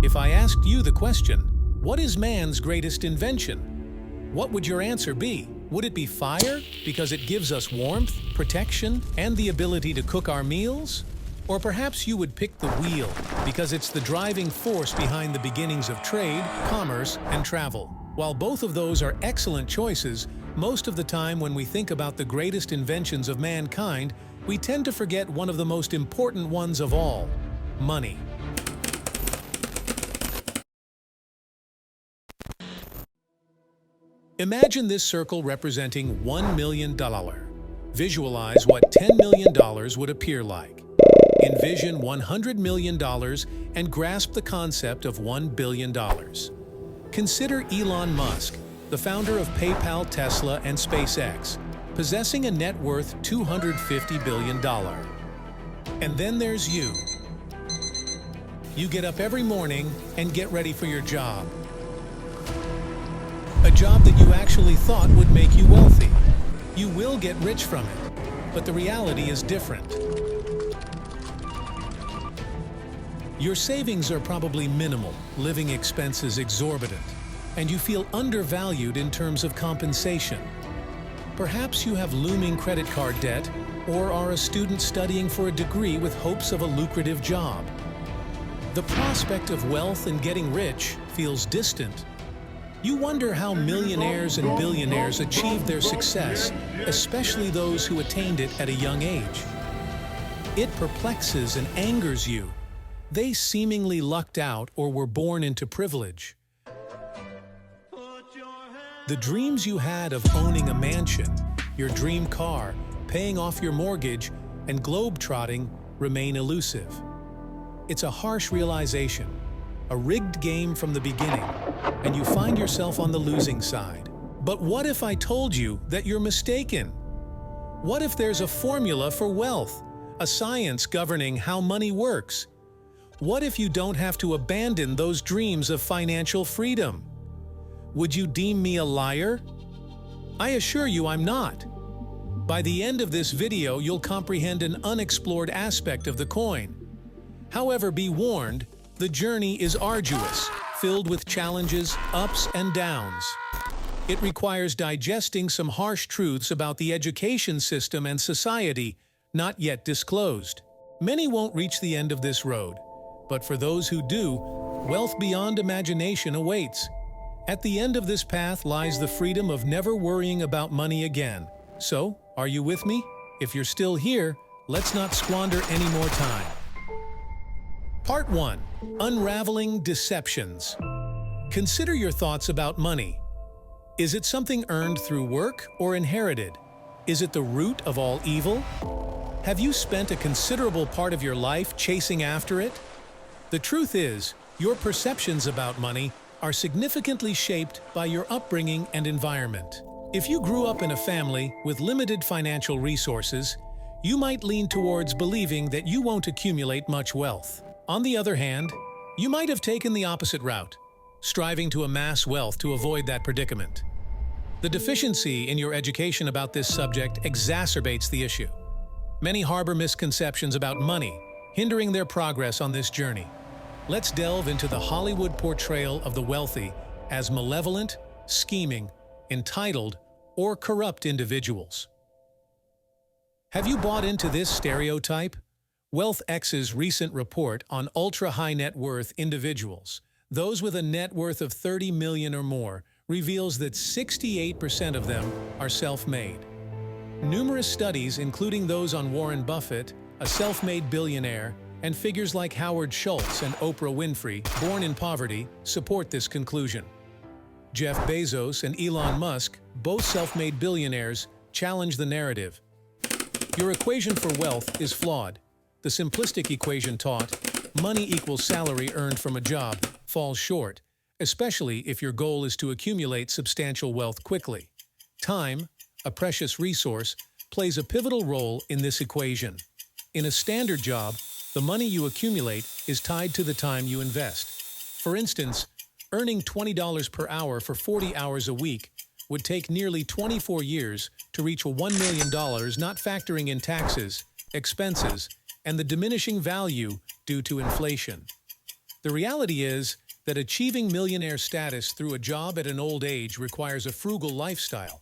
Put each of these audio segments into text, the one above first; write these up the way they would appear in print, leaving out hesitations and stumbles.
If I asked you the question, what is man's greatest invention? What would your answer be? Would it be fire, because it gives us warmth, protection, and the ability to cook our meals? Or perhaps you would pick the wheel, because it's the driving force behind the beginnings of trade, commerce, and travel. While both of those are excellent choices, most of the time when we think about the greatest inventions of mankind, we tend to forget one of the most important ones of all: money. Imagine this circle representing $1 million. Visualize what $10 million would appear like. Envision $100 million and grasp the concept of $1 billion. Consider Elon Musk, the founder of PayPal, Tesla, and SpaceX, possessing a net worth $250 billion. And then there's you. You get up every morning and get ready for your job. A job that you actually thought would make you wealthy. You will get rich from it, but the reality is different. Your savings are probably minimal, living expenses exorbitant, and you feel undervalued in terms of compensation. Perhaps you have looming credit card debt or are a student studying for a degree with hopes of a lucrative job. The prospect of wealth and getting rich feels distant. You wonder how millionaires and billionaires achieved their success, especially those who attained it at a young age. It perplexes and angers you. They seemingly lucked out or were born into privilege. The dreams you had of owning a mansion, your dream car, paying off your mortgage, and globe-trotting remain elusive. It's a harsh realization, a rigged game from the beginning, and you find yourself on the losing side. But what if I told you that you're mistaken? What if there's a formula for wealth, a science governing how money works? What if you don't have to abandon those dreams of financial freedom? Would you deem me a liar? I assure you I'm not. By the end of this video, you'll comprehend an unexplored aspect of the coin. However, be warned, the journey is arduous, filled with challenges, ups and downs. It requires digesting some harsh truths about the education system and society not yet disclosed. Many won't reach the end of this road, but for those who do, wealth beyond imagination awaits. At the end of this path lies the freedom of never worrying about money again. So, are you with me? If you're still here, let's not squander any more time. Part 1. Unraveling deceptions. Consider your thoughts about money. Is it something earned through work or inherited? Is it the root of all evil? Have you spent a considerable part of your life chasing after it? The truth is, your perceptions about money are significantly shaped by your upbringing and environment. If you grew up in a family with limited financial resources, you might lean towards believing that you won't accumulate much wealth. On the other hand, you might have taken the opposite route, striving to amass wealth to avoid that predicament. The deficiency in your education about this subject exacerbates the issue. Many harbor misconceptions about money, hindering their progress on this journey. Let's delve into the Hollywood portrayal of the wealthy as malevolent, scheming, entitled, or corrupt individuals. Have you bought into this stereotype? WealthX's recent report on ultra-high net worth individuals, those with a net worth of $30 million or more, reveals that 68% of them are self-made. Numerous studies, including those on Warren Buffett, a self-made billionaire, and figures like Howard Schultz and Oprah Winfrey, born in poverty, support this conclusion. Jeff Bezos and Elon Musk, both self-made billionaires, challenge the narrative. Your equation for wealth is flawed. The simplistic equation taught, money equals salary earned from a job, falls short, especially if your goal is to accumulate substantial wealth quickly. Time, a precious resource, plays a pivotal role in this equation. In a standard job, the money you accumulate is tied to the time you invest. For instance, earning $20 per hour for 40 hours a week would take nearly 24 years to reach $1 million, not factoring in taxes, expenses, and the diminishing value due to inflation. The reality is that achieving millionaire status through a job at an old age requires a frugal lifestyle,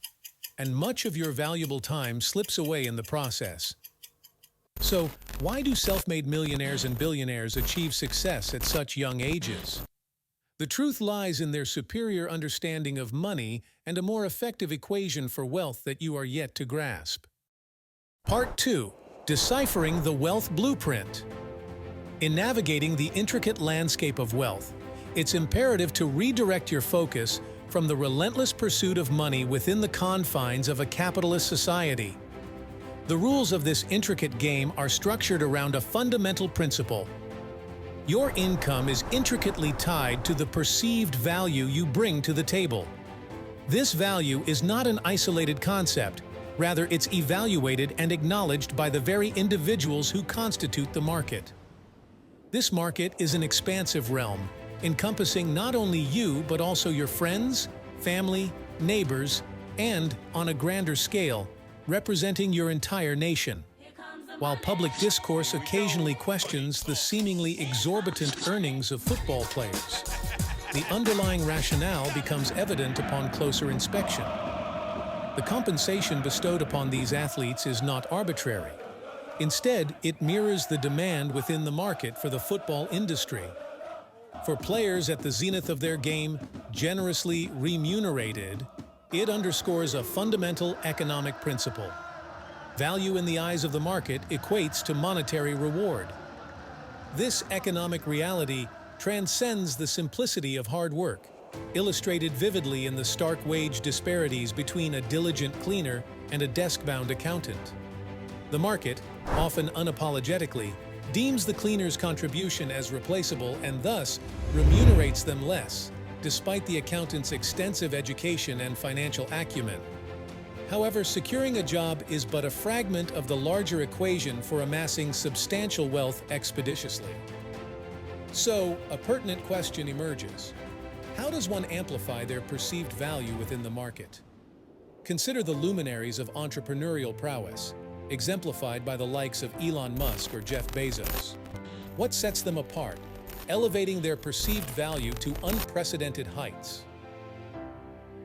and much of your valuable time slips away in the process. So, why do self-made millionaires and billionaires achieve success at such young ages? The truth lies in their superior understanding of money and a more effective equation for wealth that you are yet to grasp. Part 2. Deciphering the Wealth Blueprint. In navigating the intricate landscape of wealth, it's imperative to redirect your focus from the relentless pursuit of money within the confines of a capitalist society. The rules of this intricate game are structured around a fundamental principle. Your income is intricately tied to the perceived value you bring to the table. This value is not an isolated concept, rather it's evaluated and acknowledged by the very individuals who constitute the market. This market is an expansive realm, encompassing not only you but also your friends, family, neighbors, and, on a grander scale, representing your entire nation. While public discourse occasionally questions the seemingly exorbitant earnings of football players, the underlying rationale becomes evident upon closer inspection. The compensation bestowed upon these athletes is not arbitrary. Instead, it mirrors the demand within the market for the football industry. For players at the zenith of their game, generously remunerated, it underscores a fundamental economic principle. Value in the eyes of the market equates to monetary reward. This economic reality transcends the simplicity of hard work, illustrated vividly in the stark wage disparities between a diligent cleaner and a desk-bound accountant. The market, often unapologetically, deems the cleaner's contribution as replaceable and thus remunerates them less, despite the accountant's extensive education and financial acumen. However, securing a job is but a fragment of the larger equation for amassing substantial wealth expeditiously. So, a pertinent question emerges. How does one amplify their perceived value within the market? Consider the luminaries of entrepreneurial prowess, exemplified by the likes of Elon Musk or Jeff Bezos. What sets them apart, elevating their perceived value to unprecedented heights?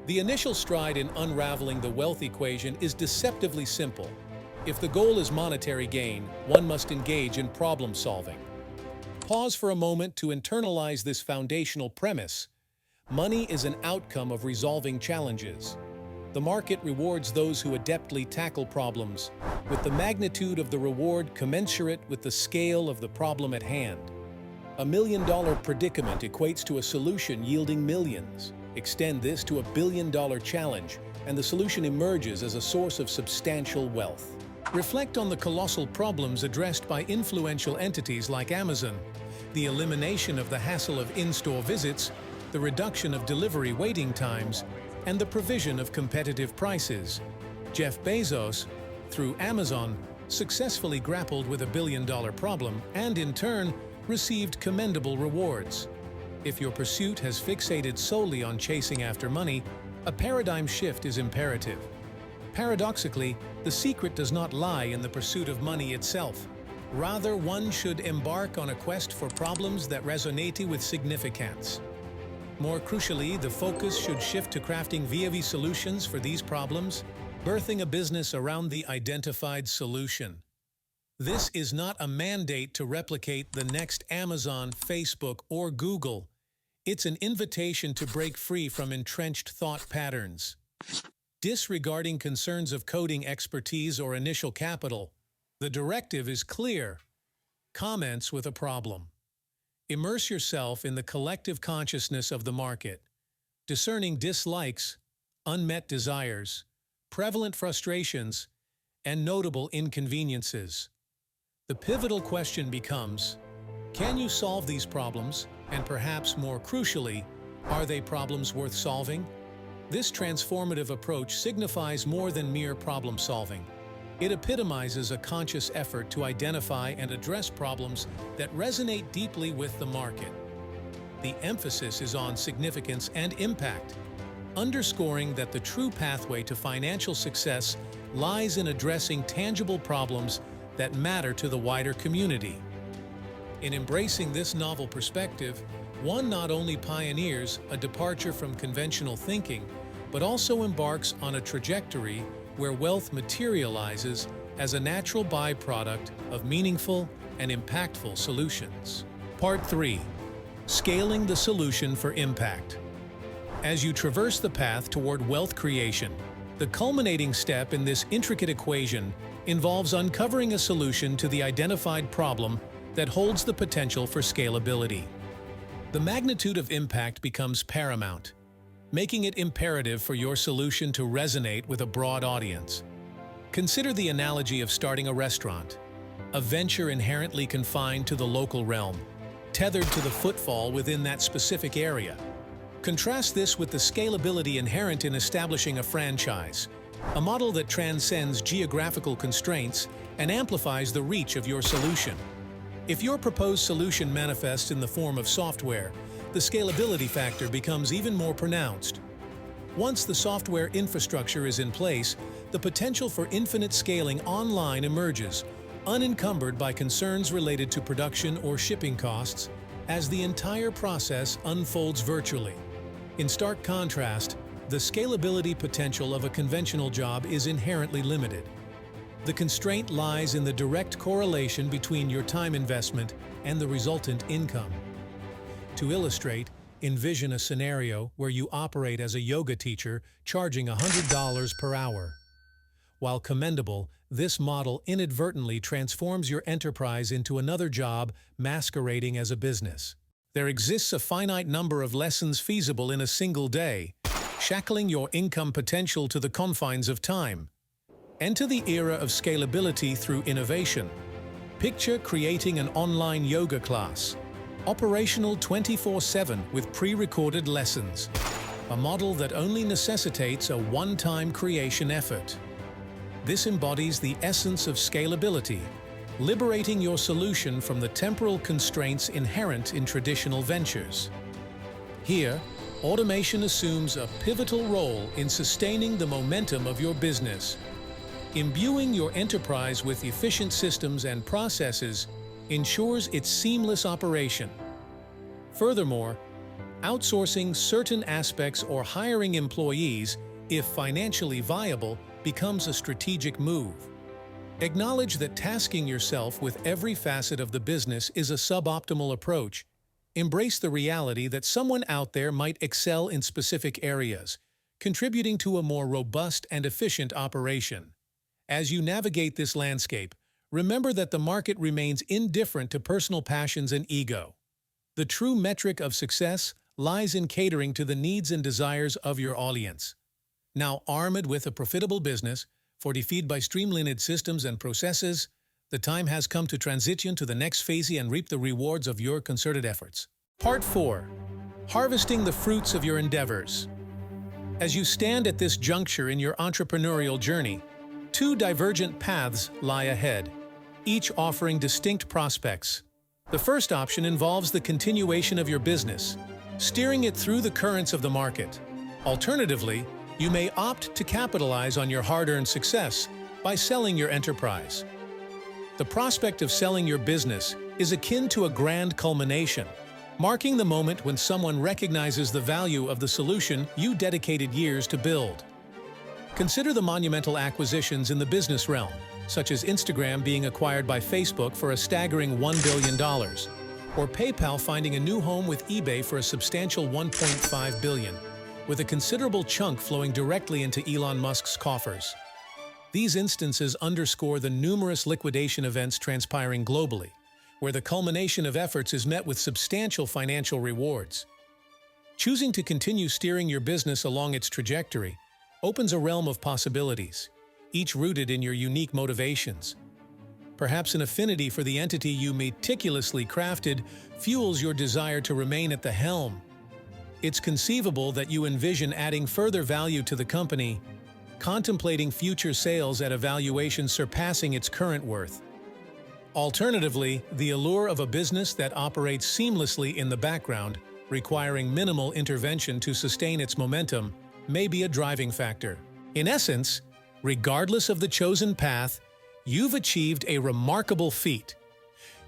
The initial stride in unraveling the wealth equation is deceptively simple. If the goal is monetary gain, one must engage in problem solving. Pause for a moment to internalize this foundational premise. Money is an outcome of resolving challenges. The market rewards those who adeptly tackle problems, with the magnitude of the reward commensurate with the scale of the problem at hand. $1 million predicament equates to a solution yielding millions. Extend this to $1 billion challenge, and the solution emerges as a source of substantial wealth. Reflect on the colossal problems addressed by influential entities like Amazon, the elimination of the hassle of in-store visits, the reduction of delivery waiting times, and the provision of competitive prices. Jeff Bezos, through Amazon, successfully grappled with $1 billion problem and, in turn, received commendable rewards. If your pursuit has fixated solely on chasing after money, a paradigm shift is imperative. Paradoxically, the secret does not lie in the pursuit of money itself. Rather, one should embark on a quest for problems that resonate with significance. More crucially, the focus should shift to crafting viable solutions for these problems, birthing a business around the identified solution. This is not a mandate to replicate the next Amazon, Facebook, or Google. It's an invitation to break free from entrenched thought patterns. Disregarding concerns of coding expertise or initial capital, the directive is clear. Commence with a problem. Immerse yourself in the collective consciousness of the market, discerning dislikes, unmet desires, prevalent frustrations, and notable inconveniences. The pivotal question becomes, can you solve these problems, and perhaps more crucially, are they problems worth solving? This transformative approach signifies more than mere problem solving. It epitomizes a conscious effort to identify and address problems that resonate deeply with the market. The emphasis is on significance and impact, underscoring that the true pathway to financial success lies in addressing tangible problems that matter to the wider community. In embracing this novel perspective, one not only pioneers a departure from conventional thinking, but also embarks on a trajectory where wealth materializes as a natural byproduct of meaningful and impactful solutions. Part 3. Scaling the solution for impact. As you traverse the path toward wealth creation, the culminating step in this intricate equation involves uncovering a solution to the identified problem that holds the potential for scalability. The magnitude of impact becomes paramount, making it imperative for your solution to resonate with a broad audience. Consider the analogy of starting a restaurant, a venture inherently confined to the local realm, tethered to the footfall within that specific area. Contrast this with the scalability inherent in establishing a franchise, a model that transcends geographical constraints and amplifies the reach of your solution. If your proposed solution manifests in the form of software, the scalability factor becomes even more pronounced. Once the software infrastructure is in place, the potential for infinite scaling online emerges, unencumbered by concerns related to production or shipping costs, as the entire process unfolds virtually. In stark contrast, the scalability potential of a conventional job is inherently limited. The constraint lies in the direct correlation between your time investment and the resultant income. To illustrate, envision a scenario where you operate as a yoga teacher charging $100 per hour. While commendable, this model inadvertently transforms your enterprise into another job masquerading as a business. There exists a finite number of lessons feasible in a single day, shackling your income potential to the confines of time. Enter the era of scalability through innovation. Picture creating an online yoga class, operational 24/7 with pre-recorded lessons, a model that only necessitates a one-time creation effort. This embodies the essence of scalability, liberating your solution from the temporal constraints inherent in traditional ventures. Here, automation assumes a pivotal role in sustaining the momentum of your business. Imbuing your enterprise with efficient systems and processes ensures its seamless operation. Furthermore, outsourcing certain aspects or hiring employees, if financially viable, becomes a strategic move. Acknowledge that tasking yourself with every facet of the business is a suboptimal approach. Embrace the reality that someone out there might excel in specific areas, contributing to a more robust and efficient operation. As you navigate this landscape, remember that the market remains indifferent to personal passions and ego. The true metric of success lies in catering to the needs and desires of your audience. Now armed with a profitable business, fortified by streamlined systems and processes, the time has come to transition to the next phase and reap the rewards of your concerted efforts. Part 4. Harvesting the fruits of your endeavors. As you stand at this juncture in your entrepreneurial journey, two divergent paths lie ahead, each offering distinct prospects. The first option involves the continuation of your business, steering it through the currents of the market. Alternatively, you may opt to capitalize on your hard-earned success by selling your enterprise. The prospect of selling your business is akin to a grand culmination, marking the moment when someone recognizes the value of the solution you dedicated years to build. Consider the monumental acquisitions in the business realm, such as Instagram being acquired by Facebook for a staggering $1 billion, or PayPal finding a new home with eBay for a substantial $1.5 billion, with a considerable chunk flowing directly into Elon Musk's coffers. These instances underscore the numerous liquidation events transpiring globally, where the culmination of efforts is met with substantial financial rewards. Choosing to continue steering your business along its trajectory opens a realm of possibilities, each rooted in your unique motivations. Perhaps an affinity for the entity you meticulously crafted fuels your desire to remain at the helm. It's conceivable that you envision adding further value to the company, contemplating future sales at a valuation surpassing its current worth. Alternatively, the allure of a business that operates seamlessly in the background, requiring minimal intervention to sustain its momentum, may be a driving factor. In essence, regardless of the chosen path, you've achieved a remarkable feat.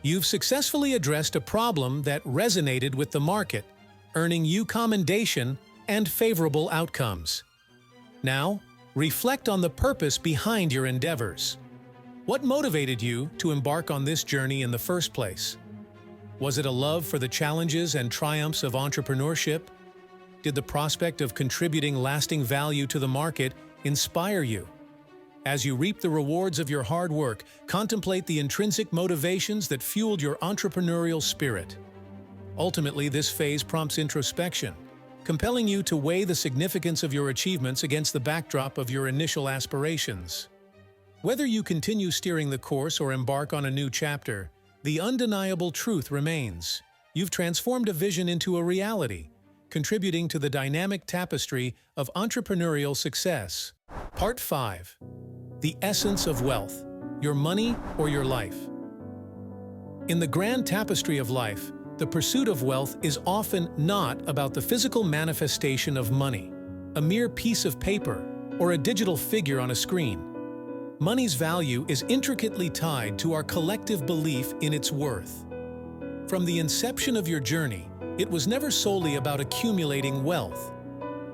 You've successfully addressed a problem that resonated with the market, earning you commendation and favorable outcomes. Now, reflect on the purpose behind your endeavors. What motivated you to embark on this journey in the first place? Was it a love for the challenges and triumphs of entrepreneurship? Did the prospect of contributing lasting value to the market inspire you? As you reap the rewards of your hard work, contemplate the intrinsic motivations that fueled your entrepreneurial spirit. Ultimately, this phase prompts introspection, compelling you to weigh the significance of your achievements against the backdrop of your initial aspirations. Whether you continue steering the course or embark on a new chapter, the undeniable truth remains. You've transformed a vision into a reality, contributing to the dynamic tapestry of entrepreneurial success. Part 5. The essence of wealth: your money or your life. In the grand tapestry of life, the pursuit of wealth is often not about the physical manifestation of money, a mere piece of paper, or a digital figure on a screen. Money's value is intricately tied to our collective belief in its worth. From the inception of your journey, it was never solely about accumulating wealth.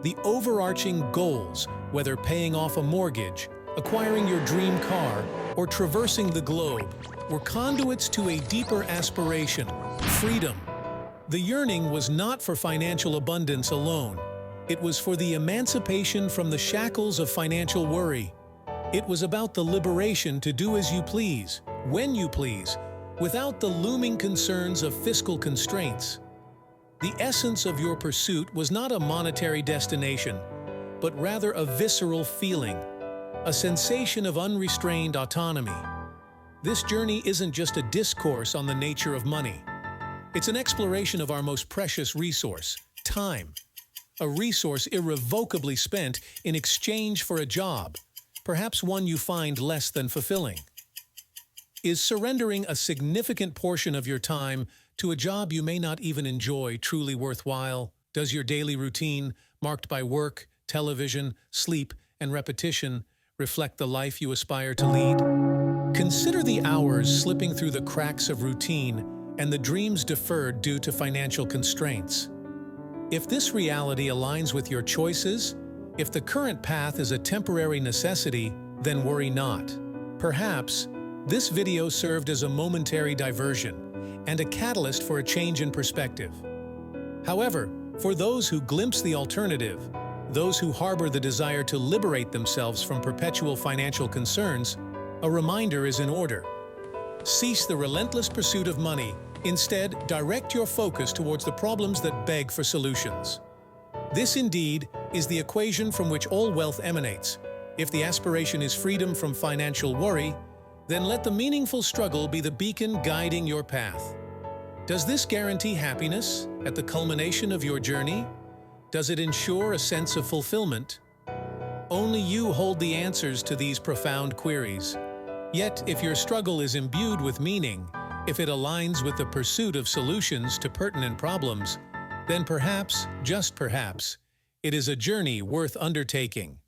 The overarching goals, whether paying off a mortgage, acquiring your dream car, or traversing the globe, were conduits to a deeper aspiration: freedom. The yearning was not for financial abundance alone. It was for the emancipation from the shackles of financial worry. It was about the liberation to do as you please, when you please, without the looming concerns of fiscal constraints. The essence of your pursuit was not a monetary destination, but rather a visceral feeling, a sensation of unrestrained autonomy. This journey isn't just a discourse on the nature of money. It's an exploration of our most precious resource: time. A resource irrevocably spent in exchange for a job, perhaps one you find less than fulfilling. Is surrendering a significant portion of your time to a job you may not even enjoy truly worthwhile? Does your daily routine, marked by work, television, sleep, and repetition, reflect the life you aspire to lead? Consider the hours slipping through the cracks of routine and the dreams deferred due to financial constraints. If this reality aligns with your choices, if the current path is a temporary necessity, then worry not. Perhaps this video served as a momentary diversion and a catalyst for a change in perspective. However, for those who glimpse the alternative, those who harbor the desire to liberate themselves from perpetual financial concerns, a reminder is in order. Cease the relentless pursuit of money. Instead, direct your focus towards the problems that beg for solutions. This indeed is the equation from which all wealth emanates. If the aspiration is freedom from financial worry, then let the meaningful struggle be the beacon guiding your path. Does this guarantee happiness at the culmination of your journey? Does it ensure a sense of fulfillment? Only you hold the answers to these profound queries. Yet, if your struggle is imbued with meaning, if it aligns with the pursuit of solutions to pertinent problems, then perhaps, just perhaps, it is a journey worth undertaking.